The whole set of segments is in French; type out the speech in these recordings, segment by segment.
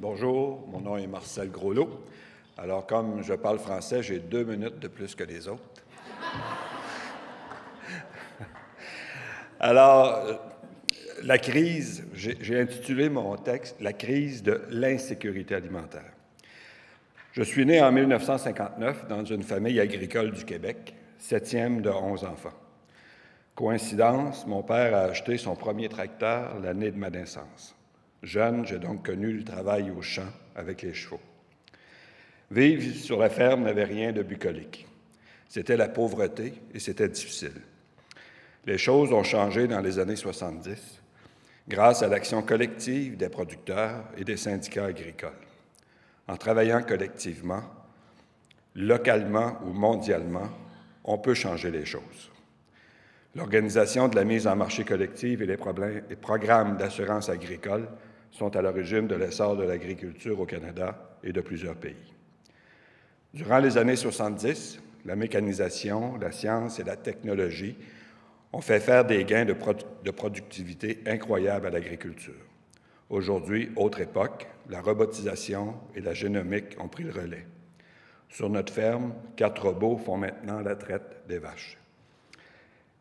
Bonjour, mon nom est Marcel Groslot. Alors, comme je parle français, j'ai 2 minutes de plus que les autres. Alors, la crise, j'ai intitulé mon texte « La crise de l'insécurité alimentaire ». Je suis né en 1959 dans une famille agricole du Québec, 7e de 11 enfants. Coïncidence, mon père a acheté son premier tracteur l'année de ma naissance. Jeune, j'ai donc connu le travail au champ avec les chevaux. Vivre sur la ferme n'avait rien de bucolique. C'était la pauvreté et c'était difficile. Les choses ont changé dans les années 70 grâce à l'action collective des producteurs et des syndicats agricoles. En travaillant collectivement, localement ou mondialement, on peut changer les choses. L'organisation de la mise en marché collective et les programmes d'assurance agricole sont à l'origine de l'essor de l'agriculture au Canada et de plusieurs pays. Durant les années 70, la mécanisation, la science et la technologie ont fait faire des gains de productivité incroyables à l'agriculture. Aujourd'hui, autre époque, la robotisation et la génomique ont pris le relais. Sur notre ferme, 4 robots font maintenant la traite des vaches.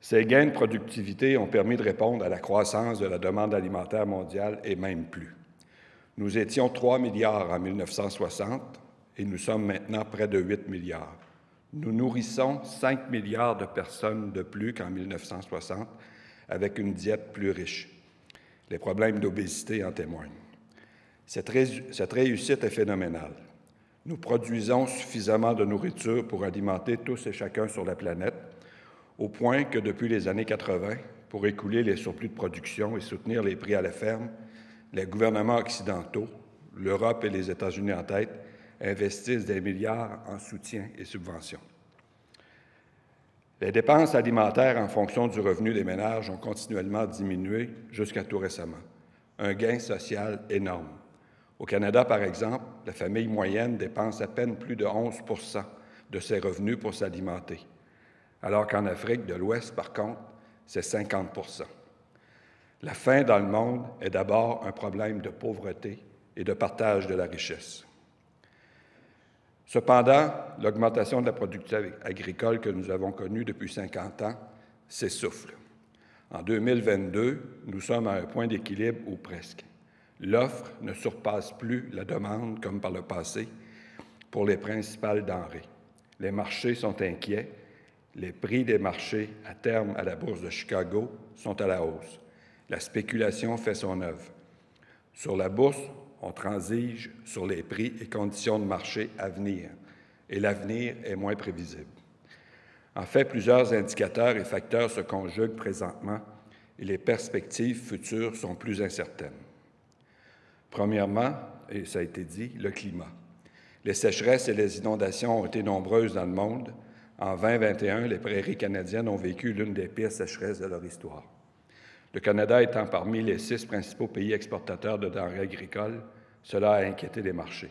Ces gains de productivité ont permis de répondre à la croissance de la demande alimentaire mondiale et même plus. Nous étions 3 milliards en 1960 et nous sommes maintenant près de 8 milliards. Nous nourrissons 5 milliards de personnes de plus qu'en 1960 avec une diète plus riche. Les problèmes d'obésité en témoignent. Cette réussite est phénoménale. Nous produisons suffisamment de nourriture pour alimenter tous et chacun sur la planète, au point que depuis les années 80, pour écouler les surplus de production et soutenir les prix à la ferme, les gouvernements occidentaux, l'Europe et les États-Unis en tête, investissent des milliards en soutien et subventions. Les dépenses alimentaires en fonction du revenu des ménages ont continuellement diminué jusqu'à tout récemment. Un gain social énorme. Au Canada, par exemple, la famille moyenne dépense à peine plus de 11 % de ses revenus pour s'alimenter, alors qu'en Afrique de l'Ouest, par contre, c'est 50 %. La faim dans le monde est d'abord un problème de pauvreté et de partage de la richesse. Cependant, l'augmentation de la productivité agricole que nous avons connue depuis 50 ans s'essouffle. En 2022, nous sommes à un point d'équilibre ou presque. L'offre ne surpasse plus la demande comme par le passé pour les principales denrées. Les marchés sont inquiets. Les prix des marchés à terme à la bourse de Chicago sont à la hausse. La spéculation fait son œuvre. Sur la bourse, on transige sur les prix et conditions de marché à venir, et l'avenir est moins prévisible. En fait, plusieurs indicateurs et facteurs se conjuguent présentement et les perspectives futures sont plus incertaines. Premièrement, et ça a été dit, le climat. Les sécheresses et les inondations ont été nombreuses dans le monde. En 2021, les prairies canadiennes ont vécu l'une des pires sécheresses de leur histoire. Le Canada étant parmi les 6 principaux pays exportateurs de denrées agricoles, cela a inquiété les marchés.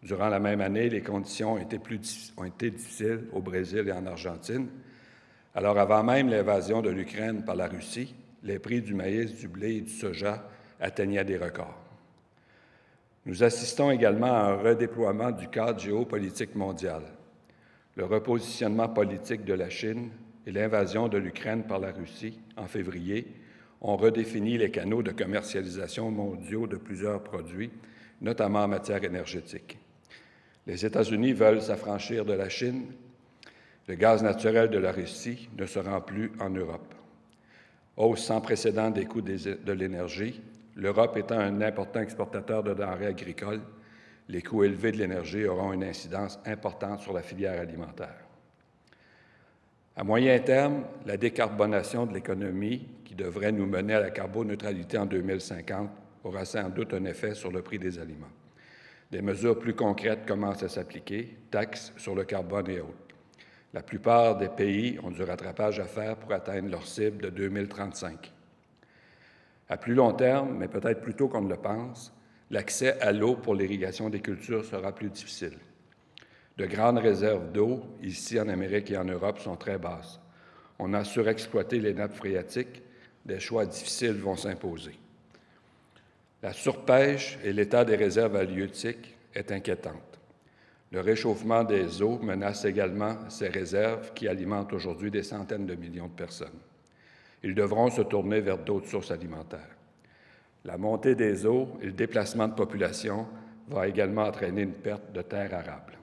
Durant la même année, les conditions ont été difficiles au Brésil et en Argentine. Alors, avant même l'invasion de l'Ukraine par la Russie, les prix du maïs, du blé et du soja atteignaient des records. Nous assistons également à un redéploiement du cadre géopolitique mondial. Le repositionnement politique de la Chine et l'invasion de l'Ukraine par la Russie en février ont redéfini les canaux de commercialisation mondiaux de plusieurs produits, notamment en matière énergétique. Les États-Unis veulent s'affranchir de la Chine. Le gaz naturel de la Russie ne se rend plus en Europe. Hausse sans précédent des coûts de l'énergie. L'Europe étant un important exportateur de denrées agricoles, les coûts élevés de l'énergie auront une incidence importante sur la filière alimentaire. À moyen terme, la décarbonation de l'économie, qui devrait nous mener à la carboneutralité en 2050, aura sans doute un effet sur le prix des aliments. Des mesures plus concrètes commencent à s'appliquer, taxes sur le carbone et autres. La plupart des pays ont du rattrapage à faire pour atteindre leur cible de 2035. À plus long terme, mais peut-être plus tôt qu'on ne le pense, l'accès à l'eau pour l'irrigation des cultures sera plus difficile. De grandes réserves d'eau, ici en Amérique et en Europe, sont très basses. On a surexploité les nappes phréatiques, des choix difficiles vont s'imposer. La surpêche et l'état des réserves halieutiques est inquiétante. Le réchauffement des eaux menace également ces réserves qui alimentent aujourd'hui des centaines de millions de personnes. Ils devront se tourner vers d'autres sources alimentaires. La montée des eaux et le déplacement de population va également entraîner une perte de terres arables.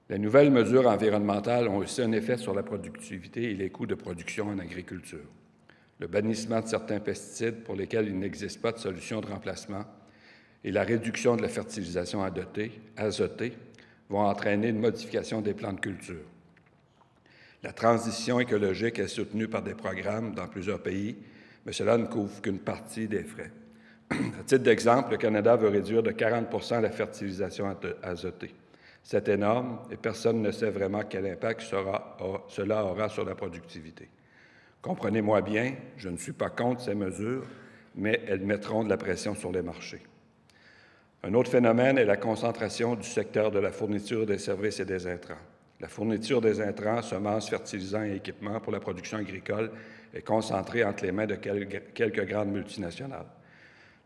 Les nouvelles mesures environnementales ont aussi un effet sur la productivité et les coûts de production en agriculture. Le bannissement de certains pesticides pour lesquels il n'existe pas de solution de remplacement et la réduction de la fertilisation azotée vont entraîner une modification des plans de culture. La transition écologique est soutenue par des programmes dans plusieurs pays, mais cela ne couvre qu'une partie des frais. À titre d'exemple, le Canada veut réduire de 40 % la fertilisation azotée. C'est énorme et personne ne sait vraiment quel impact cela aura sur la productivité. Comprenez-moi bien, je ne suis pas contre ces mesures, mais elles mettront de la pression sur les marchés. Un autre phénomène est la concentration du secteur de la fourniture des services et des intrants. La fourniture des intrants, semences, fertilisants et équipements pour la production agricole est concentrée entre les mains de quelques grandes multinationales.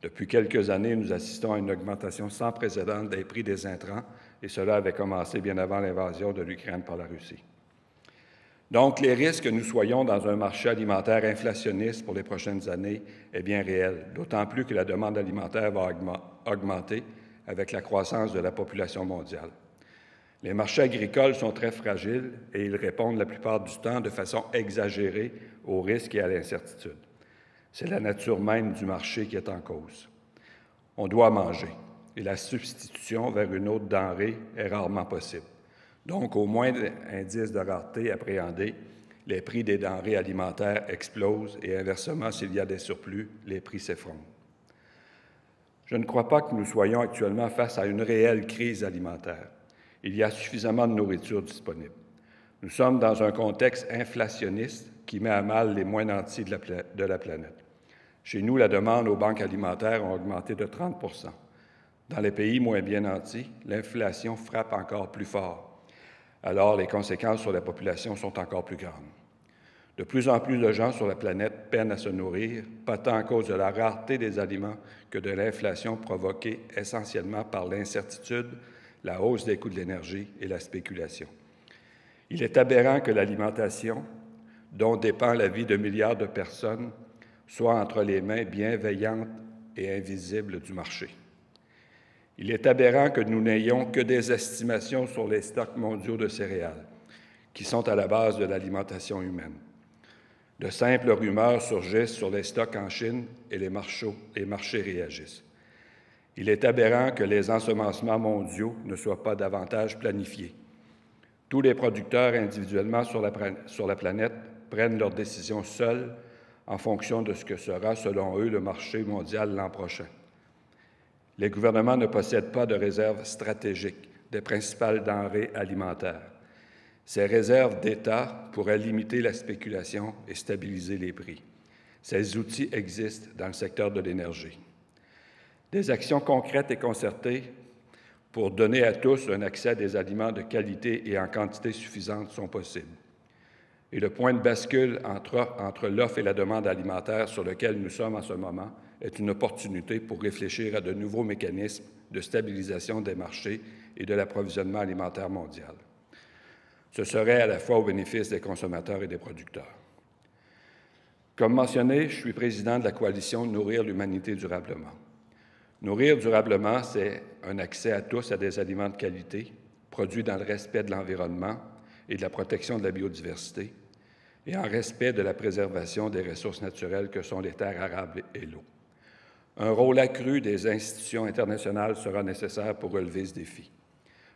Depuis quelques années, nous assistons à une augmentation sans précédent des prix des intrants, et cela avait commencé bien avant l'invasion de l'Ukraine par la Russie. Donc, les risques que nous soyons dans un marché alimentaire inflationniste pour les prochaines années est bien réel, d'autant plus que la demande alimentaire va augmenter avec la croissance de la population mondiale. Les marchés agricoles sont très fragiles et ils répondent la plupart du temps de façon exagérée aux risques et à l'incertitude. C'est la nature même du marché qui est en cause. On doit manger et la substitution vers une autre denrée est rarement possible. Donc, au moindre indice de rareté appréhendé, les prix des denrées alimentaires explosent et inversement, s'il y a des surplus, les prix s'effondrent. Je ne crois pas que nous soyons actuellement face à une réelle crise alimentaire. Il y a suffisamment de nourriture disponible. Nous sommes dans un contexte inflationniste qui met à mal les moins nantis de la planète. Chez nous, la demande aux banques alimentaires a augmenté de 30 %. Dans les pays moins bien nantis, l'inflation frappe encore plus fort. Alors, les conséquences sur la population sont encore plus grandes. De plus en plus de gens sur la planète peinent à se nourrir, pas tant à cause de la rareté des aliments que de l'inflation provoquée essentiellement par l'incertitude, la hausse des coûts de l'énergie et la spéculation. Il est aberrant que l'alimentation, dont dépend la vie de milliards de personnes, soit entre les mains bienveillantes et invisibles du marché. Il est aberrant que nous n'ayons que des estimations sur les stocks mondiaux de céréales, qui sont à la base de l'alimentation humaine. De simples rumeurs surgissent sur les stocks en Chine et les marchés réagissent. Il est aberrant que les ensemencements mondiaux ne soient pas davantage planifiés. Tous les producteurs individuellement sur la planète prennent leurs décisions seuls en fonction de ce que sera, selon eux, le marché mondial l'an prochain. Les gouvernements ne possèdent pas de réserves stratégiques des principales denrées alimentaires. Ces réserves d'État pourraient limiter la spéculation et stabiliser les prix. Ces outils existent dans le secteur de l'énergie. Des actions concrètes et concertées pour donner à tous un accès à des aliments de qualité et en quantité suffisante sont possibles. Et le point de bascule entre l'offre et la demande alimentaire sur lequel nous sommes en ce moment est une opportunité pour réfléchir à de nouveaux mécanismes de stabilisation des marchés et de l'approvisionnement alimentaire mondial. Ce serait à la fois au bénéfice des consommateurs et des producteurs. Comme mentionné, je suis président de la coalition Nourrir l'humanité durablement. Nourrir durablement, c'est un accès à tous à des aliments de qualité, produits dans le respect de l'environnement et de la protection de la biodiversité, et en respect de la préservation des ressources naturelles que sont les terres arables et l'eau. Un rôle accru des institutions internationales sera nécessaire pour relever ce défi.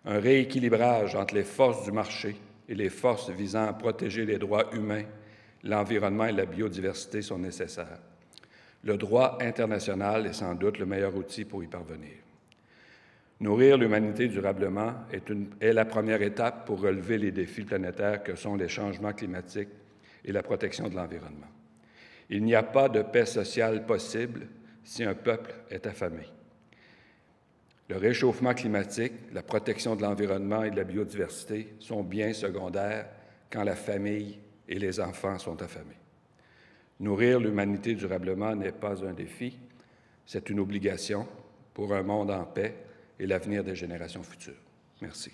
Un rééquilibrage entre les forces du marché et les forces visant à protéger les droits humains, l'environnement et la biodiversité sont nécessaires. Le droit international est sans doute le meilleur outil pour y parvenir. Nourrir l'humanité durablement est la première étape pour relever les défis planétaires que sont les changements climatiques et la protection de l'environnement. Il n'y a pas de paix sociale possible si un peuple est affamé. Le réchauffement climatique, la protection de l'environnement et de la biodiversité sont bien secondaires quand la famille et les enfants sont affamés. Nourrir l'humanité durablement n'est pas un défi, C'est une obligation pour un monde en paix et l'avenir des générations futures. Merci.